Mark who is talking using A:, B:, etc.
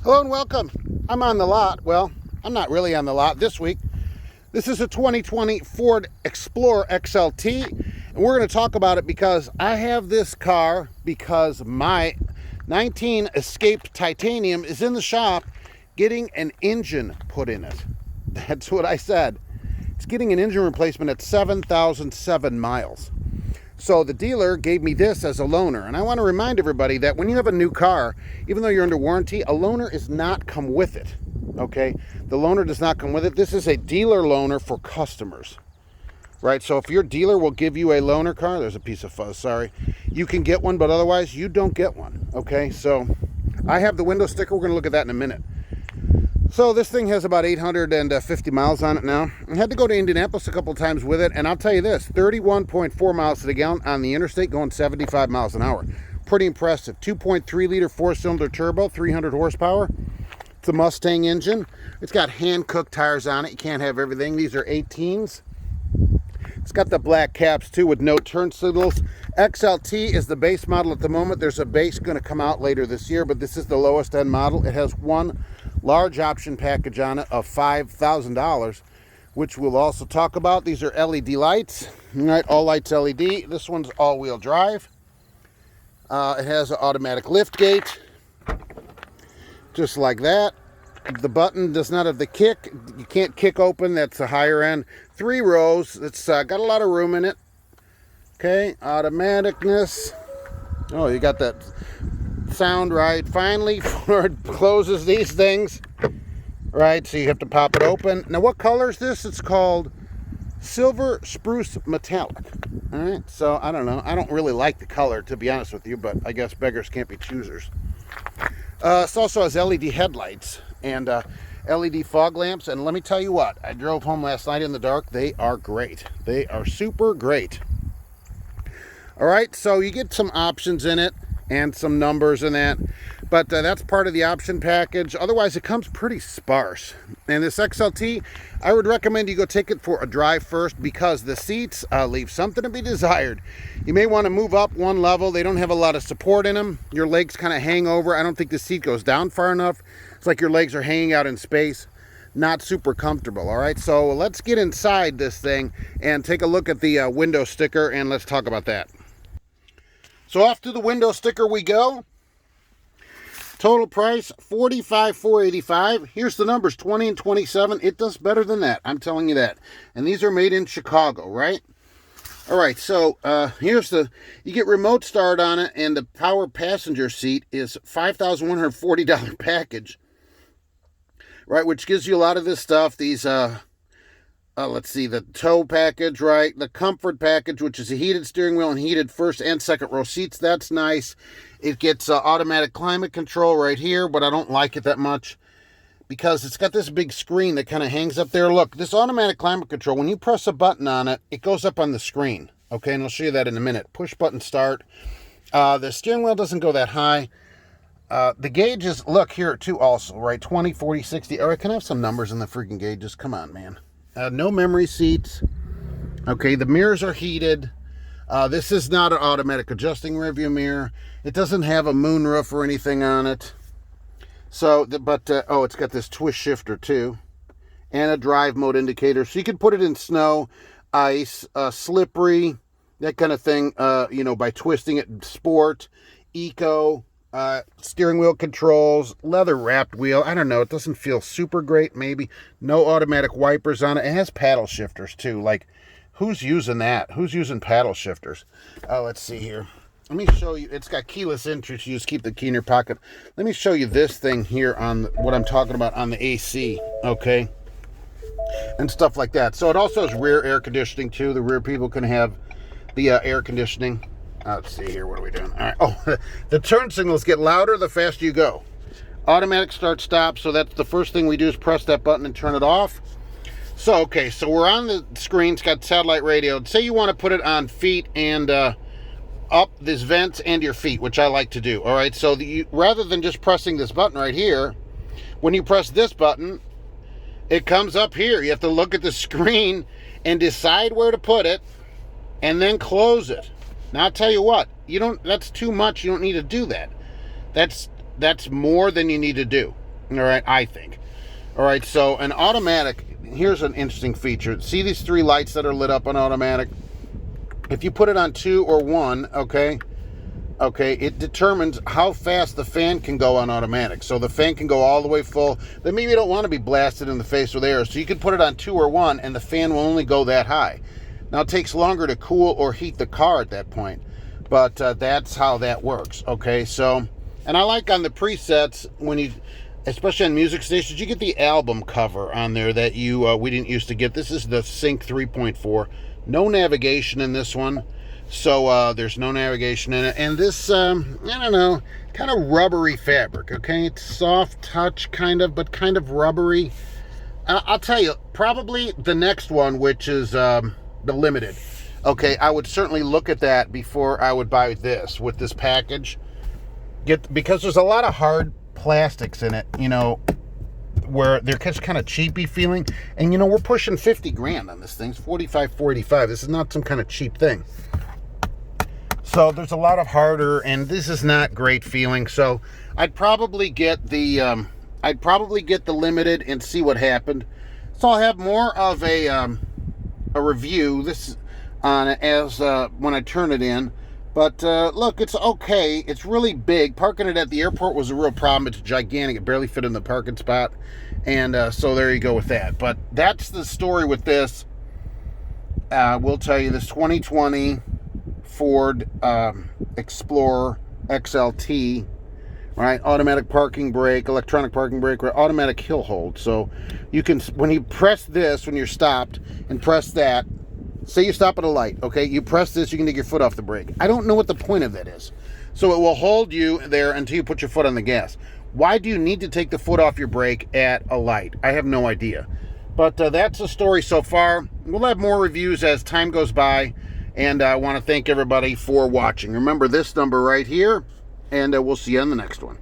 A: Hello and welcome. I'm on the lot. Well, I'm not really on the lot this week. This is a 2020 Ford Explorer XLT, and we're going to talk about it because I have this car because my 19 Escape Titanium is in the shop getting an engine put in it. That's what I said. It's getting an engine replacement at 7,007 miles. So the dealer gave me this as a loaner, and I want to remind everybody that when you have a new car, even though you're under warranty, a loaner is not come with it, okay? The loaner does not come with it. This is a dealer loaner for customers, right? So if your dealer will give you a loaner car, there's a piece of fuzz, sorry, you can get one, but otherwise you don't get one, okay? So I have the window sticker. We're going to look at that in a minute. So this thing has about 850 miles on it now. I had to go to Indianapolis a couple of times with it, and I'll tell you this, 31.4 miles to the gallon on the interstate going 75 miles an hour. Pretty impressive. 2.3 liter four-cylinder turbo, 300 horsepower. It's a Mustang engine. It's got hand-cooked tires on it. You can't have everything. These are 18s. It's got the black caps too with no turn signals. XLT is the base model at the moment. There's a base going to come out later this year, but this is the lowest end model. It has one large option package on it of $5,000, which we'll also talk about. These are LED lights, right? All lights LED. This one's all-wheel drive. It has an automatic lift gate, just like that. The button does not have the kick. You can't kick open. That's a higher end. 3 rows. It's got a lot of room in it. Okay, automaticness. Oh, you got that sound right. Finally, Ford closes these things, right? So you have to pop it open. Now, what color is this? It's called Silver Spruce Metallic. All right, so I don't know. I don't really like the color, to be honest with you, but I guess beggars can't be choosers. It also has LED headlights and LED fog lamps. And let me tell you what, I drove home last night in the dark. They are great. They are super great. All right, so you get some options in it and some numbers in that, but that's part of the option package. Otherwise, it comes pretty sparse. And this XLT, I would recommend you go take it for a drive first because the seats leave something to be desired. You may want to move up one level. They don't have a lot of support in them. Your legs kind of hang over. I don't think the seat goes down far enough. It's like your legs are hanging out in space. Not super comfortable. All right, so let's get inside this thing and take a look at the window sticker, and let's talk about that. So off to the window sticker we go. Total price $45,485. Here's the numbers 20 and 27. It does better than that, I'm telling you that. And these are made in Chicago, right? All right, so here's you get remote start on it, and the power passenger seat is $5,140 package, right? Which gives you a lot of this stuff. These let's see, the tow package, right? The comfort package, which is a heated steering wheel and heated first and second row seats. That's nice. It gets automatic climate control right here, but I don't like it that much because it's got this big screen that kind of hangs up there. Look, this automatic climate control, when you press a button on it, it goes up on the screen. Okay, and I'll show you that in a minute. Push button start. The steering wheel doesn't go that high. The gauges, look here too also, right? 20, 40, 60. All right, can I have some numbers in the freaking gauges? Come on, man. No memory seats. Okay, the mirrors are heated. This is not an automatic adjusting rearview mirror. It doesn't have a moonroof or anything on it. So, oh, it's got this twist shifter too, and a drive mode indicator. So you can put it in snow, ice, slippery, that kind of thing. You know, by twisting it. Sport, eco. Steering wheel controls, leather wrapped wheel. I don't know. It doesn't feel super great, maybe. No automatic wipers on it. It has paddle shifters too. Like, who's using that? Who's using paddle shifters? Let's see here. Let me show you. It's got keyless entry. So you just keep the key in your pocket. Let me show you this thing here on what I'm talking about on the AC. Okay. And stuff like that. So it also has rear air conditioning too. The rear people can have the air conditioning. Let's see here, what are we doing? All right. Oh, the turn signals get louder the faster you go. Automatic start stop, so that's the first thing we do is press that button and turn it off. So, okay, so we're on the screen. It's got satellite radio. Say you want to put it on feet and up this vents and your feet, which I like to do. All right, so rather than just pressing this button right here, when you press this button, it comes up here. You have to look at the screen and decide where to put it and then close it. Now, I'll tell you what, that's too much. You don't need to do that. That's more than you need to do. All right, I think. All right, so an automatic, here's an interesting feature. See these 3 lights that are lit up on automatic? If you put it on 2 or 1, okay, it determines how fast the fan can go on automatic. So the fan can go all the way full. Then maybe you don't want to be blasted in the face with air, so you can put it on 2 or 1, and the fan will only go that high. Now, it takes longer to cool or heat the car at that point, but that's how that works, okay? So, and I like on the presets, when you, especially on music stations, you get the album cover on there that we didn't used to get. This is the Sync 3.4. No navigation in this one, so there's no navigation in it. And this, I don't know, kind of rubbery fabric, okay? It's soft touch, kind of, but kind of rubbery. I'll tell you, probably the next one, which is the Limited. Okay, I would certainly look at that before I would buy this with this package. Because there's a lot of hard plastics in it, you know, where they're just kind of cheapy feeling. And, you know, we're pushing 50 grand on this thing. It's 45, 45. This is not some kind of cheap thing. So there's a lot of harder, and this is not great feeling. So I'd probably get the Limited and see what happened. So I'll have more of a review this on it as when I turn it in. But look, it's okay. It's really big. Parking it at the airport was a real problem. It's gigantic. It barely fit in the parking spot. And so there you go with that. But that's the story with this. We'll tell you this 2020 Ford Explorer XLT, right? Automatic parking brake, electronic parking brake, or automatic hill hold. So you can, when you press this, when you're stopped, and press that, say you stop at a light, okay? You press this, you can take your foot off the brake. I don't know what the point of that is. So it will hold you there until you put your foot on the gas. Why do you need to take the foot off your brake at a light? I have no idea. But that's the story so far. We'll have more reviews as time goes by. And I want to thank everybody for watching. Remember this number right here. And we'll see you on the next one.